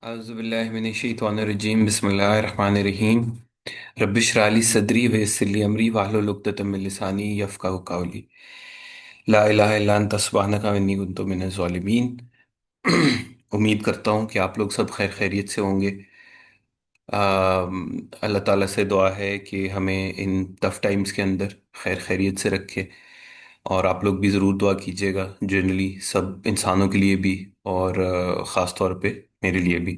अज़बिल्लाहिमिनश्शैतानिर्रजीम बिस्मिल्लाहिर्रहमानिर्रहीम रब्बिश रह ली सदरी वयस्सिर ली अमरी वाहलुल उक़दतम मिन लिसानी यफ़क़हू क़ौली ला इलाहा इल्ला अंता सुब्हानका इन्नी कुन्तु मिनज़ ज़ालिमीन। उम्मीद करता हूँ कि आप लोग सब खैर खैरियत से होंगे। अल्लाह ताला से दुआ है कि हमें इन टफ टाइम्स के अंदर खैर खैरियत से रखे। और आप लोग भी ज़रूर दुआ कीजिएगा, जनरली सब इंसानों के लिए भी, और ख़ास तौर पे मेरे लिए भी।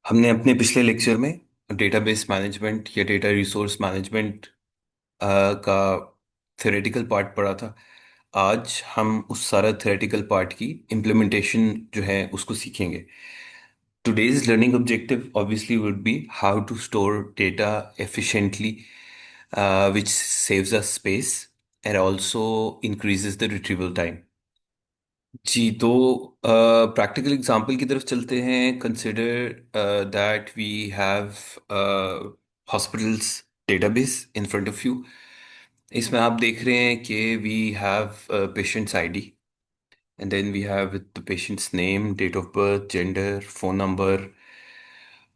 हमने अपने पिछले लेक्चर में डेटाबेस मैनेजमेंट या डेटा रिसोर्स मैनेजमेंट का थ्योरेटिकल पार्ट पढ़ा था। आज हम उस सारा थ्योरेटिकल पार्ट की इम्प्लीमेंटेशन जो है उसको सीखेंगे। Today's learning objective obviously would be how to store data efficiently, which saves us space and also increases the retrieval time। जी, तो प्रैक्टिकल एग्जांपल की तरफ चलते हैं। Consider that we have hospitals database in front of you. इसमें आप देख रहे हैं कि we have patients ID, and then we have the patients name, date of birth, gender, phone number,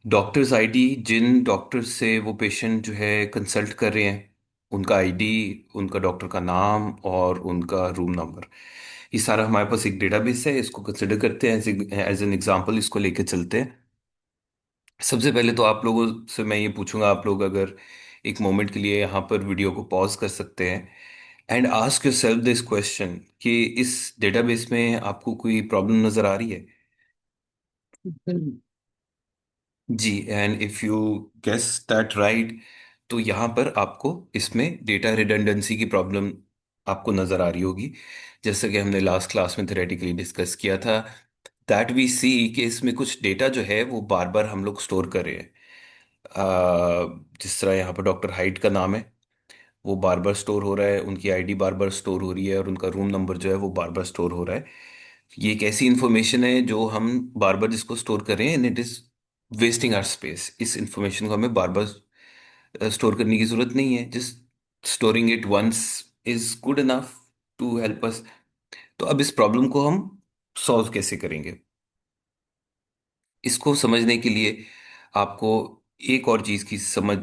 doctors ID, जिन डॉक्टर से वो पेशेंट जो है कंसल्ट कर रहे हैं उनका आईडी, उनका डॉक्टर का नाम और उनका रूम नंबर। ये सारा हमारे पास एक डेटाबेस है, इसको कंसिडर करते हैं एज एन एग्जांपल, इसको लेके चलते हैं। सबसे पहले तो आप लोगों से मैं ये पूछूंगा, आप लोग अगर एक मोमेंट के लिए यहाँ पर वीडियो को पॉज कर सकते हैं and ask yourself this question कि इस डेटाबेस में आपको कोई प्रॉब्लम नजर आ रही है? जी, and if you guess that right, तो यहाँ पर आपको इसमें डेटा रिडंडेंसी की प्रॉब्लम आपको नजर आ रही होगी। जैसे कि हमने लास्ट क्लास में थ्योरेटिकली डिस्कस किया था, दैट वी सी कि इसमें कुछ डेटा जो है वो बार बार हम लोग स्टोर कर रहे हैं। जिस तरह यहाँ पर डॉक्टर हाइट का नाम है, वो बार बार स्टोर हो रहा है, उनकी आईडी बार बार स्टोर हो रही है, और उनका रूम नंबर जो है वो बार बार स्टोर हो रहा है। ये एक ऐसी इंफॉर्मेशन है जो हम बार बार जिसको स्टोर कर रहे हैं, and it is wasting our space. इस इंफॉर्मेशन को हमें बार बार स्टोर करने की जरूरत नहीं है। Just storing it once is good enough to help us. तो अब इस प्रॉब्लम को हम सॉल्व कैसे करेंगे? इसको समझने के लिए आपको एक और चीज की समझ,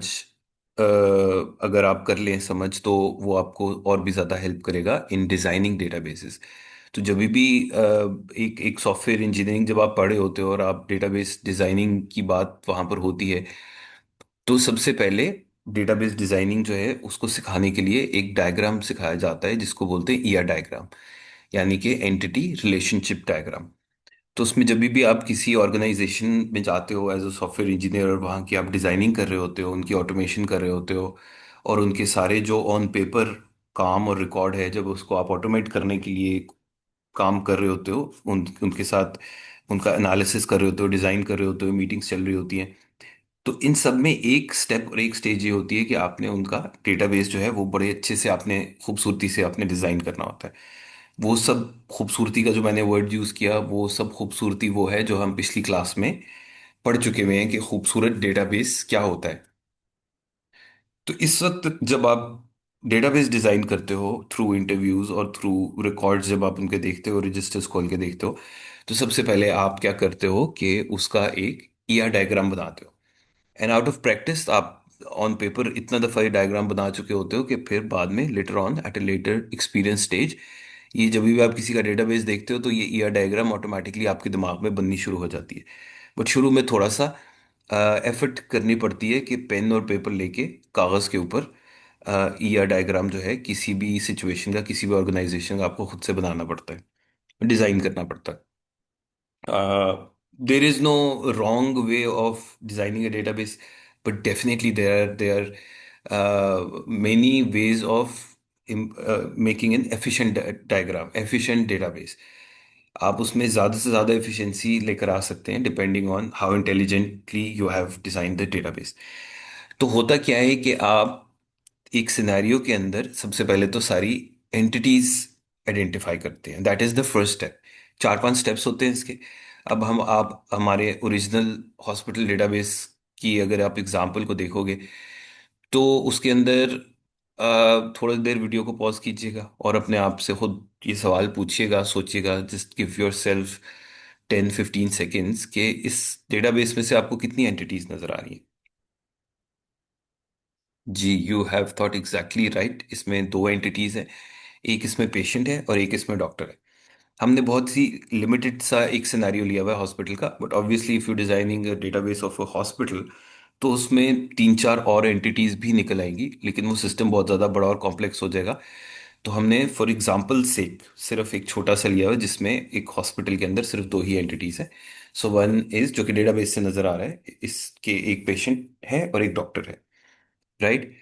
अगर आप कर लें समझ, तो वो आपको और भी ज्यादा हेल्प करेगा इन डिजाइनिंग डेटाबेसेस। तो जब भी एक एक सॉफ्टवेयर इंजीनियरिंग जब आप पढ़े होते हो और आप डेटाबेस डिजाइनिंग की बात वहां पर होती है, तो सबसे पहले डेटाबेस डिजाइनिंग जो है उसको सिखाने के लिए एक डायग्राम सिखाया जाता है जिसको बोलते हैं ईआर डायग्राम, यानी कि एंटिटी रिलेशनशिप डायग्राम। तो उसमें जब भी आप किसी ऑर्गेनाइजेशन में जाते हो एज अ सॉफ्टवेयर इंजीनियर, और वहाँ की आप डिजाइनिंग कर रहे होते हो, उनकी ऑटोमेशन कर रहे होते हो, और उनके सारे जो ऑन पेपर काम और रिकॉर्ड है, जब उसको आप ऑटोमेट करने के लिए काम कर रहे होते हो, उनके साथ उनका एनालिसिस कर रहे होते हो, डिजाइन कर रहे होते हो, मीटिंग्स चल रही होती हैं, तो इन सब में एक स्टेप और एक स्टेज ये होती है कि आपने उनका डेटाबेस जो है वो बड़े अच्छे से आपने खूबसूरती से आपने डिजाइन करना होता है। वो सब खूबसूरती का जो मैंने वर्ड यूज किया, वो सब खूबसूरती वो है जो हम पिछली क्लास में पढ़ चुके हुए हैं कि खूबसूरत डेटाबेस क्या होता है। तो इस वक्त जब आप डेटाबेस डिजाइन करते हो थ्रू इंटरव्यूज और थ्रू रिकॉर्ड्स, जब आप उनके देखते हो, रजिस्टर्स खोल के देखते हो, तो सबसे पहले आप क्या करते हो कि उसका एक ईआर डायग्राम बनाते हो। एंड आउट ऑफ प्रैक्टिस आप ऑन पेपर इतना दफा ये डायग्राम बना चुके होते हो कि फिर बाद में later on at a later experience stage, ये जब भी आप किसी का डेटाबेस देखते हो तो ये ईआर डायग्राम ऑटोमेटिकली आपके दिमाग में बननी शुरू हो जाती है। बट शुरू में थोड़ा सा एफर्ट करनी पड़ती है कि पेन और पेपर लेके कागज़ के ऊपर ईआर डायग्राम जो है किसी भी सिचुएशन का, किसी भी ऑर्गेनाइजेशन का आपको खुद से बनाना पड़ता है, डिजाइन करना पड़ता है। There is no wrong way of designing a database, but definitely there are many ways of making an efficient diagram, efficient database। आप उसमें ज़्यादा से ज़्यादा एफिशिएंसी लेकर आ सकते हैं depending on how intelligently you have design the database. तो होता क्या है कि आप एक सिनेरियो के अंदर सबसे पहले तो सारी एंटिटीज आइडेंटिफाई करते हैं, that is the first step. चार पांच स्टेप्स होते हैं इसके। अब हम आप हमारे ओरिजिनल हॉस्पिटल डेटाबेस की अगर आप एग्जांपल को देखोगे, तो उसके अंदर थोड़ी देर वीडियो को पॉज कीजिएगा और अपने आप से खुद ये सवाल पूछिएगा, सोचिएगा, just give your self 10-15 seconds के इस डेटाबेस में से आपको कितनी एंटिटीज नजर आ रही हैं? जी, you have thought exactly right. इसमें दो एंटिटीज हैं, एक इसमें पेशेंट है और एक इसमें डॉक्टर है। हमने बहुत सी लिमिटेड सा एक सिनेरियो लिया हुआ है हॉस्पिटल का, but obviously if you designing a database of a hospital तो उसमें तीन चार और एंटिटीज भी निकल आएंगी, लेकिन वो सिस्टम बहुत ज़्यादा बड़ा और कॉम्प्लेक्स हो जाएगा। तो हमने फॉर एग्जाम्पल से सिर्फ एक छोटा सा लिया हुआ है जिसमें एक हॉस्पिटल के अंदर सिर्फ दो ही एंटिटीज है। सो वन इज, जो कि डेटाबेस से नजर आ रहा है, इसके एक पेशेंट है और एक डॉक्टर है, राइट।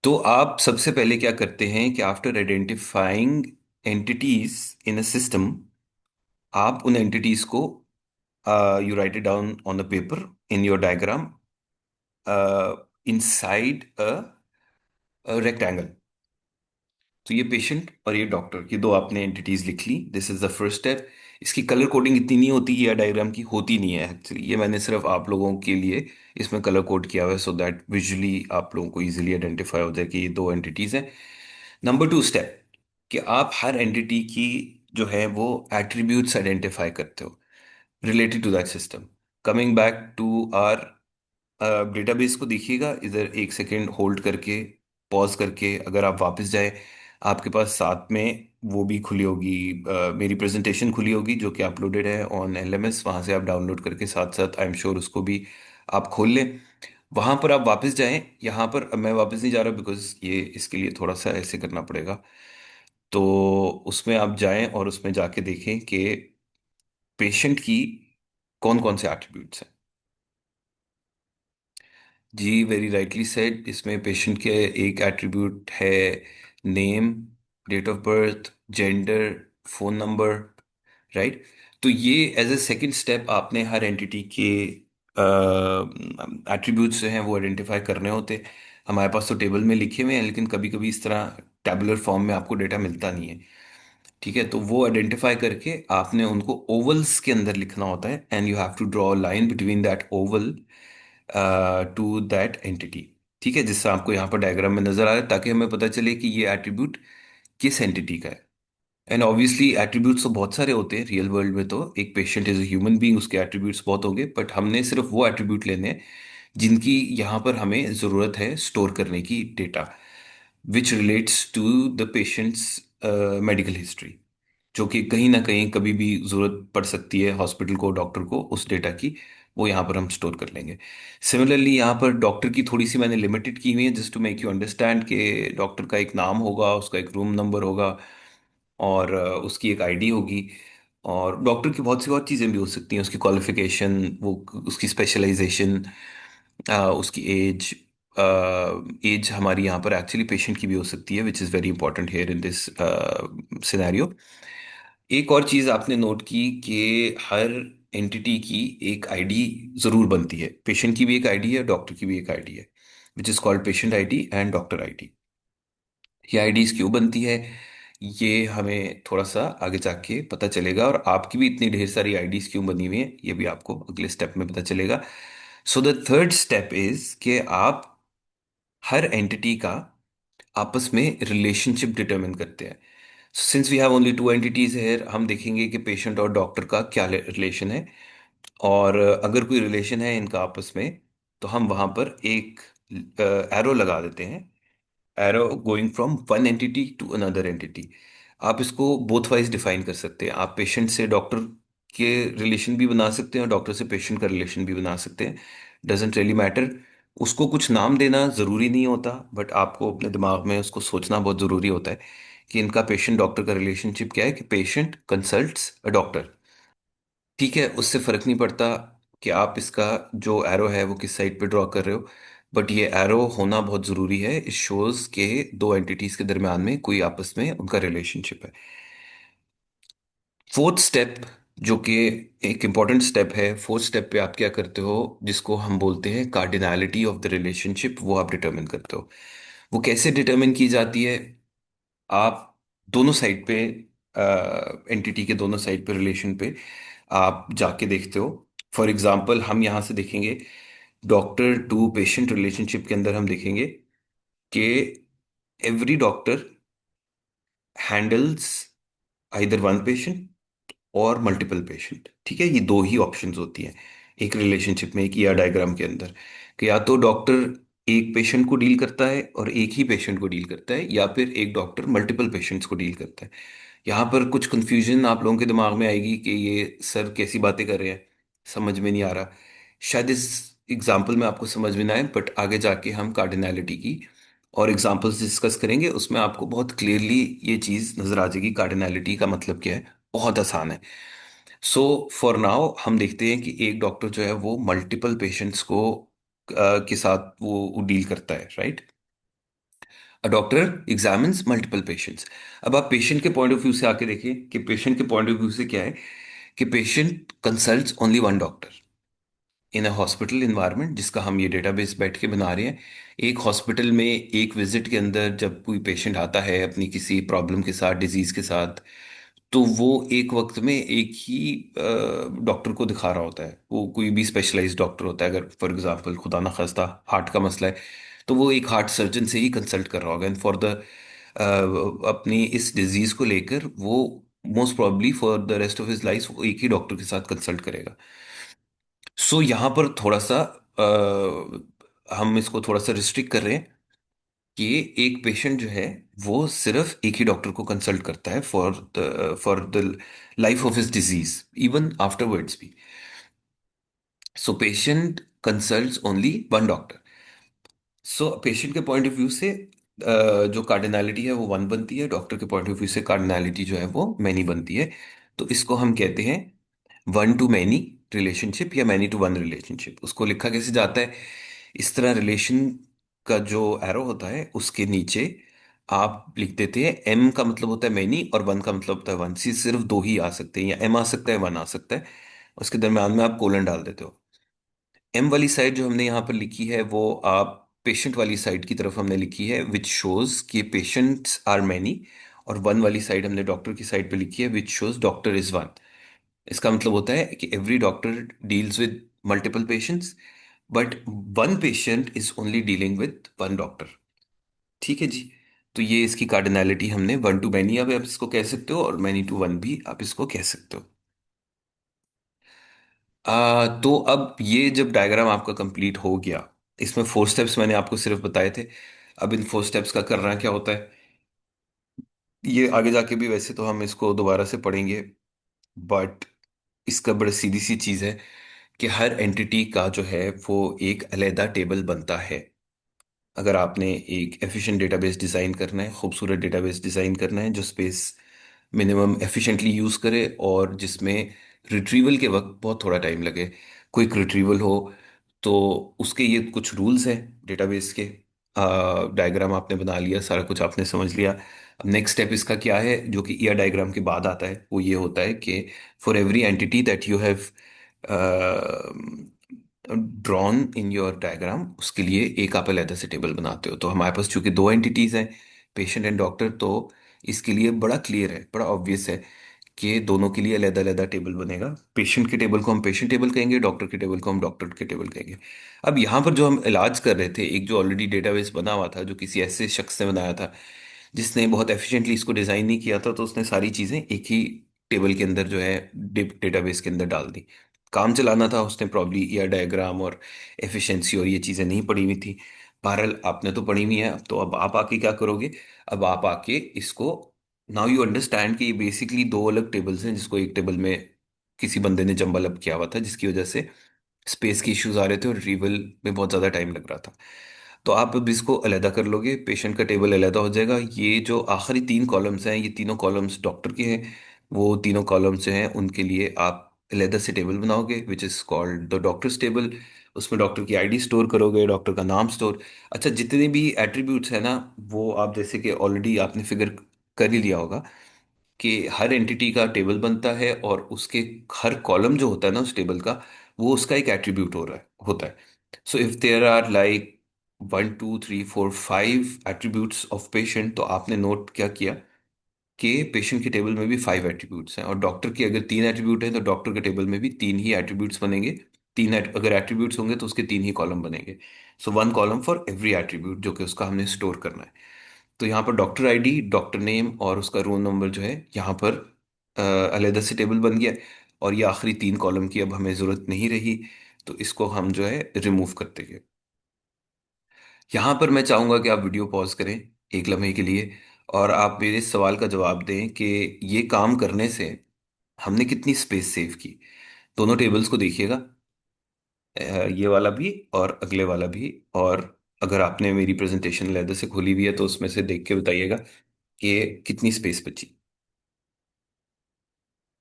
तो आप सबसे पहले क्या करते हैं कि after identifying entities in a system, आप उन एंटिटीज को you right it down on the paper in your diagram inside a rectangle. तो ये पेशेंट और ये डॉक्टर, ये दो आपने एंटिटीज लिख ली, this is the first step. इसकी कलर कोडिंग इतनी नहीं होती, या डायग्राम की होती नहीं है एक्चुअली, ये मैंने सिर्फ आप लोगों के लिए इसमें कलर कोड किया हुआ है सो दैट विजुअली आप लोगों को इजीली आइडेंटिफाई हो जाए कि ये दो एंटिटीज हैं। नंबर टू स्टेप, कि आप हर एंटिटी की जो है वो एट्रीब्यूट्स आइडेंटिफाई करते हो related to that system. Coming back to our database को देखिएगा, इधर एक सेकेंड होल्ड करके, पॉज करके अगर आप वापस जाए, आपके पास साथ में वो भी खुली होगी, मेरी प्रेजेंटेशन खुली होगी जो कि अपलोडेड है ऑन LMS। वहाँ से आप डाउनलोड करके साथ साथ आई एम श्योर उसको भी आप खोल लें। वहाँ पर आप वापस जाएं, यहाँ पर मैं वापस नहीं जा रहा बिकॉज ये इसके लिए थोड़ा सा ऐसे करना पड़ेगा। तो उसमें आप जाएं और उसमें जाके देखें कि पेशेंट की कौन कौन से एट्रीब्यूट्स हैं। जी, वेरी राइटली सेड, इसमें पेशेंट के एक एट्रीब्यूट है name, date of birth, gender, phone number, right. तो ये एज ए सेकंड स्टेप आपने हर एंटिटी के एट्रीब्यूट्स जो हैं वो आइडेंटिफाई करने होते हैं। हमारे पास तो टेबल में लिखे हुए हैं, लेकिन कभी कभी इस तरह टैबुलर फॉर्म में आपको डेटा मिलता नहीं है। ठीक है, तो वो आइडेंटिफाई करके आपने उनको ओवल्स के अंदर लिखना होता है, and you have to draw line between that oval to that entity. ठीक है, जिससे आपको यहाँ पर डायग्राम में नजर आ रहा है, ताकि हमें पता चले कि ये एट्रीब्यूट किस एंटिटी का है। एंड ऑब्वियसली एट्रीब्यूट्स तो बहुत सारे होते हैं रियल वर्ल्ड में, तो एक पेशेंट इज ह्यूमन बीइंग, उसके एट्रीब्यूट्स बहुत होंगे, बट हमने सिर्फ वो एट्रीब्यूट लेने हैं जिनकी यहाँ पर हमें ज़रूरत है स्टोर करने की data, which relates to the patients medical history, जो कि कहीं ना कहीं कभी भी ज़रूरत पड़ सकती है हॉस्पिटल को, डॉक्टर को उस डेटा की, वो यहाँ पर हम स्टोर कर लेंगे। सिमिलरली यहाँ पर डॉक्टर की थोड़ी सी मैंने लिमिटेड की हुई है just to make you understand कि डॉक्टर का एक नाम होगा, उसका एक रूम नंबर होगा, और उसकी एक आईडी होगी। और डॉक्टर की बहुत सी और चीज़ें भी हो सकती हैं, उसकी क्वालिफिकेशन, वो उसकी स्पेशलाइजेशन, उसकी एज। एज हमारी यहाँ पर एक्चुअली पेशेंट की भी हो सकती है, which is very important here in this scenario. एक और चीज़ आपने नोट की कि हर एंटिटी की एक आईडी ज़रूर बनती है, पेशेंट की भी एक आईडी है, डॉक्टर की भी एक आईडी है, which is called patient ID and doctor ID. ये आईडीज क्यों बनती है, ये हमें थोड़ा सा आगे जाके पता चलेगा, और आपकी भी इतनी ढेर सारी आईडीज क्यों बनी हुई है ये भी आपको अगले स्टेप में पता चलेगा। So the third step is कि आप हर एंटिटी का आपस में रिलेशनशिप डिटरमिन करते हैं। Since we have only two entities है, हम देखेंगे कि पेशेंट और डॉक्टर का क्या रिलेशन है, और अगर कोई रिलेशन है इनका आपस में, तो हम वहां पर एक एरो लगा देते हैं, arrow going from one entity to another entity. आप इसको बोथ वाइज डिफाइन कर सकते हैं, आप पेशेंट से डॉक्टर के रिलेशन भी बना सकते हैं और डॉक्टर से पेशेंट का रिलेशन भी बना सकते हैं, डजेंट रियली मैटर। उसको कुछ नाम देना ज़रूरी नहीं होता, बट आपको अपने दिमाग में उसको सोचना बहुत ज़रूरी होता है कि इनका पेशेंट डॉक्टर का रिलेशनशिप क्या है, कि पेशेंट कंसल्ट्स अ डॉक्टर। ठीक है, उससे फर्क नहीं पड़ता कि आप इसका जो एरो है वो किस साइड पे ड्रॉ कर रहे हो, बट ये एरो होना बहुत ज़रूरी है, इट शोज के दो एंटिटीज के दरम्यान में कोई आपस में उनका रिलेशनशिप है। फोर्थ स्टेप, जो कि एक इंपॉर्टेंट स्टेप है, फोर्थ स्टेप पे आप क्या करते हो, जिसको हम बोलते हैं कार्डिनैलिटी ऑफ द रिलेशनशिप, वो आप डिटरमिन करते हो। वो कैसे डिटरमिन की जाती है, आप दोनों साइड पे, एंटिटी के दोनों साइड पे रिलेशन पे आप जाके देखते हो। फॉर एग्जाम्पल हम यहाँ से देखेंगे, डॉक्टर टू पेशेंट रिलेशनशिप के अंदर हम देखेंगे कि every doctor handles either one patient और मल्टीपल पेशेंट। ठीक है, ये दो ही ऑप्शंस होती हैं एक रिलेशनशिप में, एक ईआर डायग्राम के अंदर, कि या तो डॉक्टर एक पेशेंट को डील करता है और एक ही पेशेंट को डील करता है, या फिर एक डॉक्टर मल्टीपल पेशेंट्स को डील करता है। यहाँ पर कुछ कंफ्यूजन आप लोगों के दिमाग में आएगी कि ये सर कैसी बातें कर रहे हैं, समझ में नहीं आ रहा। शायद इस एग्जाम्पल में आपको समझ में ना आए, बट आगे जाके हम कार्डिनैलिटी की और एग्जांपल्स डिस्कस करेंगे, उसमें आपको बहुत क्लियरली ये चीज़ नजर आ जाएगी कार्डिनैलिटी का मतलब क्या है। बहुत आसान है। सो फॉर नाउ हम देखते हैं कि एक डॉक्टर जो है वो मल्टीपल पेशेंट्स को के साथ वो डील करता है, right. A doctor examines multiple patients. अब आप पेशेंट के पॉइंट ऑफ व्यू से आके देखिए कि पेशेंट के पॉइंट ऑफ व्यू से क्या है, कि patient consults only one doctor इन अ हॉस्पिटल इन्वायरमेंट, जिसका हम ये डेटाबेस बैठ के बना रहे हैं। एक हॉस्पिटल में एक विजिट के अंदर जब कोई पेशेंट आता है अपनी किसी प्रॉब्लम के साथ, डिजीज के साथ, तो वो एक वक्त में एक ही डॉक्टर को दिखा रहा होता है। वो कोई भी स्पेशलाइज्ड डॉक्टर होता है, अगर फॉर एग्जांपल खुदा ना खास्ता हार्ट का मसला है, तो वो एक हार्ट सर्जन से ही कंसल्ट कर रहा होगा, एंड फॉर द अपनी इस डिजीज को लेकर वो most probably for the rest of his life वो एक ही डॉक्टर के साथ कंसल्ट करेगा। सो यहाँ पर थोड़ा सा हम इसको थोड़ा सा रिस्ट्रिक्ट कर रहे हैं कि एक पेशेंट जो है वो सिर्फ एक ही डॉक्टर को कंसल्ट करता है for the life of his disease, even afterwards भी। So patient consults only one doctor. So patient के पॉइंट ऑफ व्यू से जो कार्डिनैलिटी है वो वन बनती है, डॉक्टर के पॉइंट ऑफ व्यू से कार्डिनैलिटी जो है वो मैनी बनती है। तो इसको हम कहते हैं वन टू मैनी रिलेशनशिप या मैनी टू वन रिलेशनशिप। उसको लिखा कैसे जाता है, इस तरह रिलेशन का जो एरो होता है उसके नीचे आप लिख देते हैं एम का मतलब होता है मैनी और वन का मतलब होता है वन। सी सिर्फ दो ही आ सकते हैं, या एम आ सकता है वन आ सकता है, उसके दरम्यान में आप कोलन डाल देते हो। एम वाली साइड जो हमने यहाँ पर लिखी है वो आप पेशेंट वाली साइड की तरफ हमने लिखी है, विच शोज कि पेशेंट्स आर मैनी। और वन वाली साइड हमने डॉक्टर की साइड पे लिखी है, which shows doctor is one. इसका मतलब होता है कि every doctor deals with multiple patients, but one patient is only dealing with one doctor. ठीक है जी। तो ये इसकी कार्डिनैलिटी हमने वन टू मैनी अब आप इसको कह सकते हो, और मैनी टू वन भी आप इसको कह सकते हो। तो अब ये जब डायग्राम आपका कंप्लीट हो गया, इसमें फोर स्टेप्स मैंने आपको सिर्फ बताए थे। अब इन फोर स्टेप्स का करना क्या होता है, ये आगे जाके भी वैसे तो हम इसको दोबारा से पढ़ेंगे, बट इसका बड़ा सीधी सी चीज़ है कि हर एंटिटी का जो है वो एक अलहदा टेबल बनता है। अगर आपने एक एफिशिएंट डेटाबेस डिज़ाइन करना है, खूबसूरत डेटाबेस डिज़ाइन करना है जो स्पेस मिनिमम एफिशिएंटली यूज़ करे और जिसमें रिट्रीवल के वक्त बहुत थोड़ा टाइम लगे, क्विक रिट्रीवल हो, तो उसके ये कुछ रूल्स हैं डेटाबेस के। डायग्राम आपने बना लिया, सारा कुछ आपने समझ लिया। अब नेक्स्ट स्टेप इसका क्या है, जो कि ईयर डायग्राम के बाद आता है, वो ये होता है कि for every entity that you have drawn in your diagram, उसके लिए एक आप अलग से टेबल बनाते हो। तो हमारे पास चूंकि दो एंटिटीज हैं, पेशेंट एंड डॉक्टर, तो इसके लिए बड़ा क्लियर है, बड़ा ऑब्वियस है कि दोनों के लिए अलग अलग टेबल बनेगा। पेशेंट के टेबल को हम पेशेंट टेबल कहेंगे, डॉक्टर के टेबल को हम डॉक्टर के टेबल कहेंगे। अब यहाँ पर जो हम इलाज कर रहे थे, एक जो ऑलरेडी डेटाबेस बना हुआ था जो किसी ऐसे शख्स ने बनाया था जिसने बहुत एफिशिएंटली इसको डिज़ाइन नहीं किया था, तो उसने सारी चीज़ें एक ही टेबल के अंदर जो है डेटाबेस के अंदर डाल दी। काम चलाना था उसने, प्रॉब्ली ईआर डायग्राम और एफिशिएंसी और ये चीज़ें नहीं पढ़ी हुई थी। बहरहाल आपने तो पढ़ी हुई है, अब तो अब आप आके क्या करोगे, अब आप आके इसको, नाउ यू अंडरस्टैंड कि ये बेसिकली दो अलग टेबल्स हैं, जिसको एक टेबल में किसी बंदे ने जंबल अप किया हुआ था, जिसकी वजह से स्पेस के इश्यूज आ रहे थे और रिट्रीवल में बहुत ज़्यादा टाइम लग रहा था। तो आप अब इसको अलहदा कर लोगे, पेशेंट का टेबल अलहदा हो जाएगा। ये जो आखिरी तीन कॉलम्स हैं, ये तीनों कॉलम्स डॉक्टर के हैं, वो तीनों कॉलम्स जो हैं उनके लिए आप अलहदा से टेबल बनाओगे, which is called the doctors table. उसमें डॉक्टर की आईडी स्टोर करोगे, डॉक्टर का नाम स्टोर। अच्छा, जितने भी एट्रीब्यूट्स हैं ना, वो आप जैसे कि ऑलरेडी आपने फिगर कर ही लिया होगा कि हर एंटिटी का टेबल बनता है और उसके हर कॉलम जो होता है ना उस टेबल का, वो उसका एक एट्रीब्यूट हो रहा है होता है। So if there are like one two three four five attributes of patient, तो आपने नोट क्या किया कि पेशेंट के टेबल में भी फाइव एट्रीब्यूट्स हैं, और डॉक्टर की अगर तीन एट्रीब्यूट हैं तो डॉक्टर के टेबल में भी तीन ही एट्रीब्यूट्स बनेंगे। अगर एट्रीब्यूट्स होंगे तो उसके तीन ही कॉलम बनेंगे। So one column for every attribute जो कि उसका हमने स्टोर करना है। तो यहाँ पर डॉक्टर आईडी, डॉक्टर नेम और उसका रोल नंबर जो है यहाँ पर अलग से टेबल बन गया। और ये आखिरी तीन कॉलम की अब हमें ज़रूरत नहीं रही, तो इसको हम जो है रिमूव करते गए। यहाँ पर मैं चाहूँगा कि आप वीडियो पॉज करें एक लम्हे के लिए, और आप मेरे इस सवाल का जवाब दें कि ये काम करने से हमने कितनी स्पेस सेव की। दोनों टेबल्स को देखिएगा, ये वाला भी और अगले वाला भी। और अगर आपने मेरी प्रेजेंटेशन अलग से खोली हुई है तो उसमें से देख के बताइएगा कि कितनी स्पेस बची।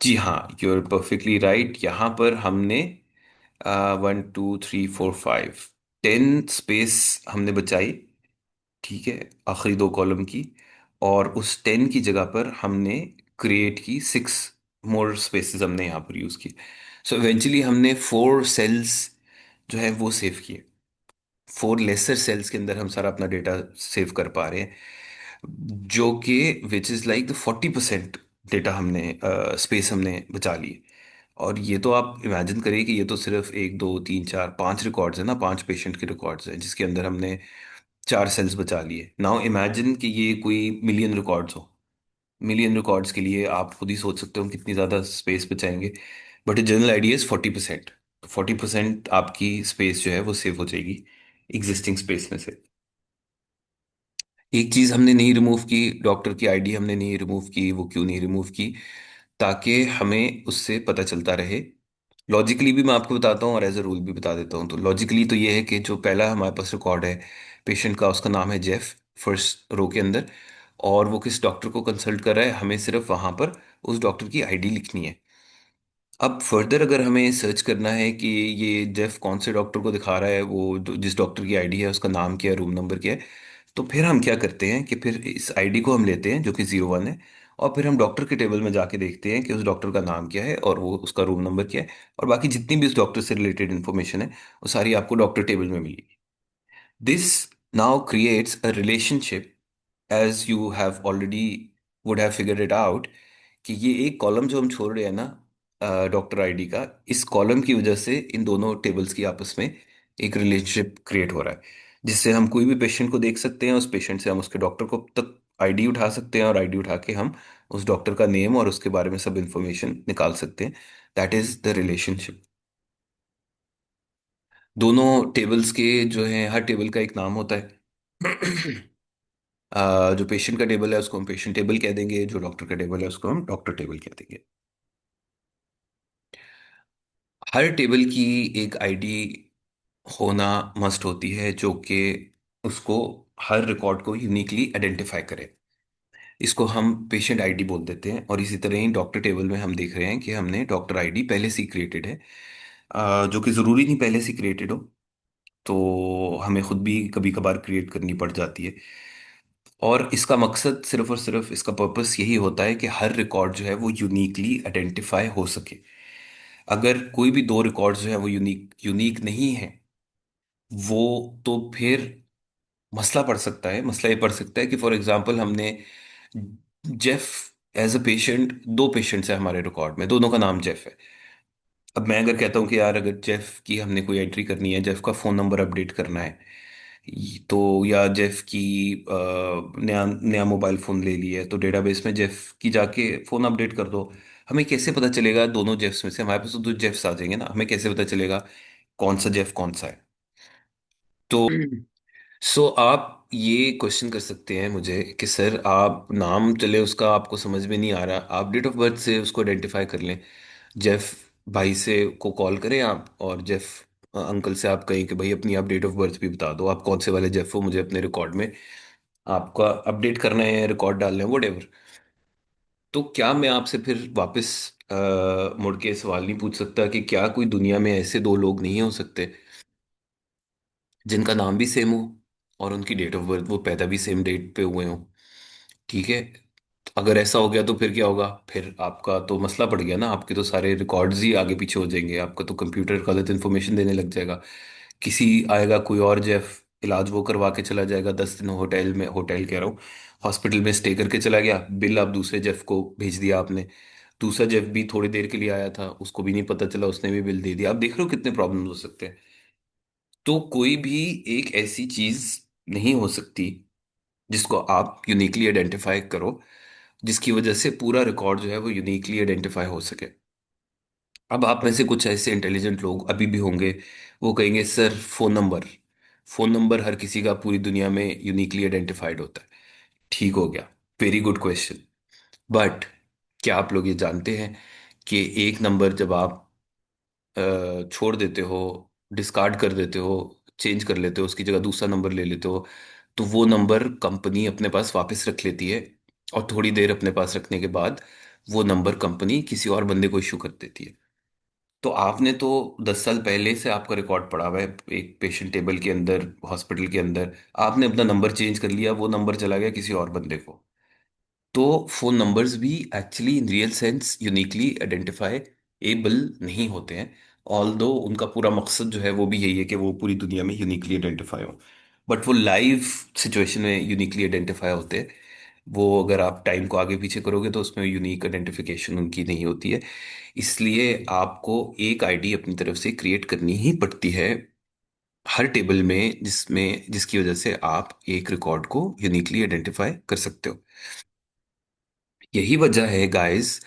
जी हाँ, यू आर परफेक्टली राइट। यहाँ पर हमने 1 2 3 4 5 10 स्पेस हमने बचाई। ठीक है, आखिरी दो कॉलम की। और उस 10 की जगह पर हमने क्रिएट की 6 मोर स्पेसेस हमने यहाँ पर यूज किए। सो इवेंचुअली हमने 4 सेल्स जो है वो सेव किए। 4 लेसर सेल्स के अंदर हम सारा अपना डेटा सेव कर पा रहे हैं, जो कि which is like the 40% data हमने स्पेस हमने बचा ली। और ये तो आप इमेजिन करिए कि ये तो सिर्फ 1 2 3 4 5 रिकॉर्ड्स है ना, 5 पेशेंट के रिकॉर्ड्स हैं जिसके अंदर हमने 4 सेल्स बचा लिए। नाउ इमेजिन कि ये कोई मिलियन रिकॉर्ड्स हो। मिलियन रिकॉर्ड्स के लिए आप खुद ही सोच सकते हो कितनी ज़्यादा स्पेस बचाएंगे। But general idea is 40%। 40% आपकी स्पेस जो है वो सेव हो जाएगी एग्जिस्टिंग स्पेस में से। एक चीज हमने नहीं रिमूव की, डॉक्टर की आईडी हमने नहीं रिमूव की। वो क्यों नहीं रिमूव की? ताकि हमें उससे पता चलता रहे। लॉजिकली भी मैं आपको बताता हूँ और एज अ रूल भी बता देता हूँ। तो लॉजिकली तो ये है कि जो पहला हमारे पास रिकॉर्ड है पेशेंट का, उसका नाम है जेफ, फर्स्ट रो के अंदर। और वो किस डॉक्टर को कंसल्ट कर रहा है, हमें सिर्फ वहां पर उस डॉक्टर की आईडी लिखनी है। अब फर्दर अगर हमें सर्च करना है कि ये जेफ कौन से डॉक्टर को दिखा रहा है, वो जिस डॉक्टर की आईडी है उसका नाम क्या है, रूम नंबर क्या है, तो फिर हम क्या करते हैं कि फिर इस आईडी को हम लेते हैं जो कि 01 है। और फिर हम डॉक्टर के टेबल में जाके देखते हैं कि उस डॉक्टर का नाम क्या है और वो उसका रूम नंबर क्या है। और बाकी जितनी भी उस डॉक्टर से रिलेटेड इन्फॉर्मेशन है वो सारी आपको डॉक्टर टेबल में मिलेगी। This now creates a relationship, as you have already would have figured it out, कि ये एक कॉलम जो हम छोड़ रहे हैं ना डॉक्टर आईडी का, इस कॉलम की वजह से इन दोनों टेबल्स की आपस में एक रिलेशनशिप क्रिएट हो रहा है, जिससे हम कोई भी पेशेंट को देख सकते हैं। उस पेशेंट से हम उसके डॉक्टर को तक आईडी उठा सकते हैं, और आईडी उठा के हम उस डॉक्टर का नेम और उसके बारे में सब इंफॉर्मेशन निकाल सकते हैं। That is the relationship. दोनों टेबल्स के जो है, हर टेबल का एक नाम होता है। जो पेशेंट का टेबल है उसको हम पेशेंट टेबल कह देंगे, जो डॉक्टर का टेबल है उसको हम डॉक्टर टेबल कह देंगे। हर टेबल की एक आईडी होना मस्ट होती है, जो कि उसको हर रिकॉर्ड को यूनिकली आइडेंटिफाई करे। इसको हम पेशेंट आईडी बोल देते हैं। और इसी तरह ही डॉक्टर टेबल में हम देख रहे हैं कि हमने डॉक्टर आईडी पहले से ही क्रिएटेड है, जो कि ज़रूरी नहीं पहले से क्रिएटेड हो, तो हमें खुद भी कभी कभार क्रिएट करनी पड़ जाती है। और इसका मकसद सिर्फ और सिर्फ, इसका पर्पस यही होता है कि हर रिकॉर्ड जो है वो यूनिकली आइडेंटिफाई हो सके। अगर कोई भी दो रिकॉर्ड जो है वो यूनिक यूनिक नहीं है, वो तो फिर मसला पड़ सकता है। मसला ये पड़ सकता है कि फॉर एग्जांपल हमने जेफ एज अ पेशेंट, दो पेशेंट्स है हमारे रिकॉर्ड में, दोनों का नाम जेफ है। अब मैं अगर कहता हूँ कि यार अगर जेफ की हमने कोई एंट्री करनी है, जेफ का फोन नंबर अपडेट करना है, तो या जेफ की नया नया मोबाइल फोन ले लिया है, तो डेटाबेस में जेफ की जाके फोन अपडेट कर दो। हमें कैसे पता चलेगा दोनों जेफ्स में से? हमारे पास तो दो जेफ्स आ जाएंगे ना, हमें कैसे पता चलेगा कौन सा जेफ कौन सा है? तो सो आप ये क्वेश्चन कर सकते हैं मुझे कि सर आप नाम चले उसका आपको समझ में नहीं आ रहा, आप डेट ऑफ बर्थ से उसको आइडेंटिफाई कर लें। जेफ भाई से को कॉल करें आप, और जेफ अंकल से आप कहें कि भाई अपनी आप डेट ऑफ बर्थ भी बता दो, आप कौन से वाले जेफ हो, मुझे अपने रिकॉर्ड में आपका अपडेट करना है, रिकॉर्ड डालना है, वट। तो क्या मैं आपसे फिर वापस मुड़ के सवाल नहीं पूछ सकता कि क्या कोई दुनिया में ऐसे दो लोग नहीं हो सकते जिनका नाम भी सेम हो और उनकी डेट ऑफ बर्थ, वो पैदा भी सेम डेट पे हुए हो? ठीक है, अगर ऐसा हो गया तो फिर क्या होगा? फिर आपका तो मसला पड़ गया ना, आपके तो सारे रिकॉर्ड्स ही आगे पीछे हो जाएंगे, आपका तो कंप्यूटर गलत इन्फॉर्मेशन देने लग जाएगा। किसी आएगा कोई और जेफ, इलाज वो करवा के चला जाएगा, 10 दिन होटल में, होटल कह रहा हूँ, हॉस्पिटल में स्टे करके चला गया, बिल आप दूसरे जेफ को भेज दिया आपने। दूसरा जेफ भी थोड़ी देर के लिए आया था, उसको भी नहीं पता चला, उसने भी बिल दे दिया। आप देख रहे हो कितने प्रॉब्लम हो सकते हैं। तो कोई भी एक ऐसी चीज नहीं हो सकती जिसको आप यूनिकली आइडेंटिफाई करो जिसकी वजह से पूरा रिकॉर्ड जो है वो यूनिकली आइडेंटिफाई हो सके। अब आप में से कुछ ऐसे इंटेलिजेंट लोग अभी भी होंगे, वो कहेंगे sir phone number, phone number हर किसी का पूरी दुनिया में यूनिकली आइडेंटिफाइड होता है। ठीक हो गया, वेरी गुड क्वेश्चन। बट क्या आप लोग ये जानते हैं कि एक नंबर जब आप छोड़ देते हो, डिस्कार्ड कर देते हो, चेंज कर लेते हो, उसकी जगह दूसरा नंबर ले लेते हो, तो वो नंबर कंपनी अपने पास वापस रख लेती है, और थोड़ी देर अपने पास रखने के बाद वो नंबर कंपनी किसी और बंदे को इशू कर देती है। तो आपने तो 10 साल पहले से आपका रिकॉर्ड पड़ा हुआ है एक पेशेंट टेबल के अंदर, हॉस्पिटल के अंदर, आपने अपना नंबर चेंज कर लिया, वो नंबर चला गया किसी और बंदे को। तो फोन नंबर्स भी actually in real sense uniquely identify able नहीं होते हैं। ऑल्दो उनका पूरा मकसद जो है वो भी यही है कि वो पूरी दुनिया में यूनिकली आइडेंटिफाई हो, बट वो लाइव सिचुएशन में यूनिकली आइडेंटिफाई होते हैं। वो अगर आप टाइम को आगे पीछे करोगे तो उसमें यूनिक आइडेंटिफिकेशन उनकी नहीं होती है। इसलिए आपको एक आईडी अपनी तरफ से क्रिएट करनी ही पड़ती है हर टेबल में, जिसमें जिसकी वजह से आप एक रिकॉर्ड को यूनिकली आइडेंटिफाई कर सकते हो। यही वजह है गाइस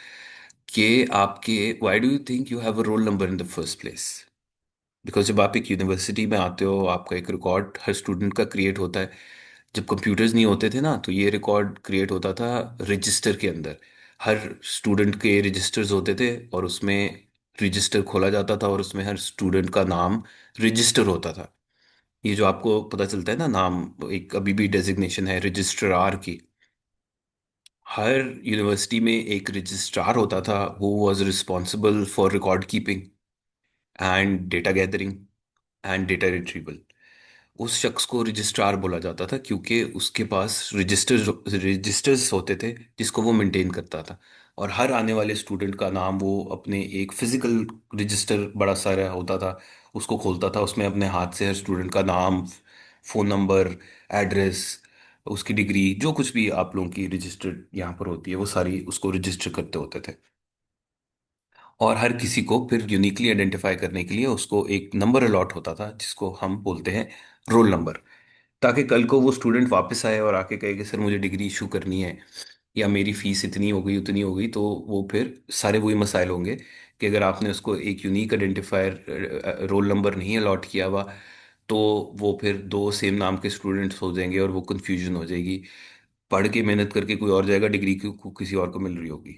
कि आपके, why do you think you have a roll number in the first place? Because जब आप एक यूनिवर्सिटी में आते हो, आपका एक रिकॉर्ड हर स्टूडेंट का क्रिएट होता है। जब कंप्यूटर्स नहीं होते थे ना, तो ये रिकॉर्ड क्रिएट होता था रजिस्टर के अंदर। हर स्टूडेंट के रजिस्टर्स होते थे, और उसमें रजिस्टर खोला जाता था, और उसमें हर स्टूडेंट का नाम रजिस्टर होता था। ये जो आपको पता चलता है ना नाम, एक अभी भी डेजिग्नेशन है रजिस्ट्रार की। हर यूनिवर्सिटी में एक रजिस्ट्रार होता था, who was responsible for record keeping and data gathering and data retrieval. उस शख्स को रजिस्ट्रार बोला जाता था क्योंकि उसके पास रजिस्टर्स होते थे जिसको वो मेंटेन करता था। और हर आने वाले स्टूडेंट का नाम वो अपने एक फिजिकल रजिस्टर बड़ा सारा होता था, उसको खोलता था, उसमें अपने हाथ से हर स्टूडेंट का नाम, फोन नंबर, एड्रेस, उसकी डिग्री, जो कुछ भी आप लोगों की रजिस्टर्ड यहाँ पर होती है वो सारी उसको रजिस्टर करते होते थे। और हर किसी को फिर यूनिकली आइडेंटिफाई करने के लिए उसको एक नंबर अलॉट होता था जिसको हम बोलते हैं रोल नंबर। ताकि कल को वो स्टूडेंट वापस आए और आके कहे कि सर मुझे डिग्री इशू करनी है, या मेरी फीस इतनी हो गई उतनी हो गई, तो वो फिर सारे वही मसाइल होंगे कि अगर आपने उसको एक यूनिक आइडेंटिफायर रोल नंबर नहीं अलॉट किया हुआ, तो वो फिर दो सेम नाम के स्टूडेंट्स हो जाएंगे और वो कन्फ्यूजन हो जाएगी। पढ़ के मेहनत करके कोई और जाएगा, डिग्री किसी और को मिल रही होगी।